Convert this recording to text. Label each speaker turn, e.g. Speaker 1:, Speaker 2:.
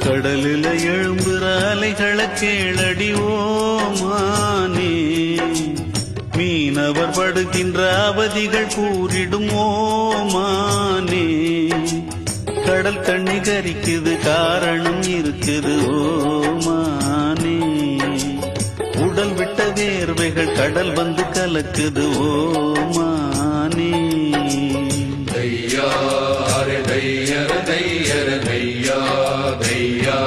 Speaker 1: கடலில எழும்புற அலைகளை கேளடி ஓமானே, மீனவர் படுகின்ற அவதிகள் கூறிடும் ஓமானே. கடல் தண்ணி கரிக்குது காரணம் இருக்குது ஓமானே, உடல் விட்ட வேர்வைகள் கடல் வந்து கலக்குது ஓமானே.
Speaker 2: தையா தையர தையர தையா தையா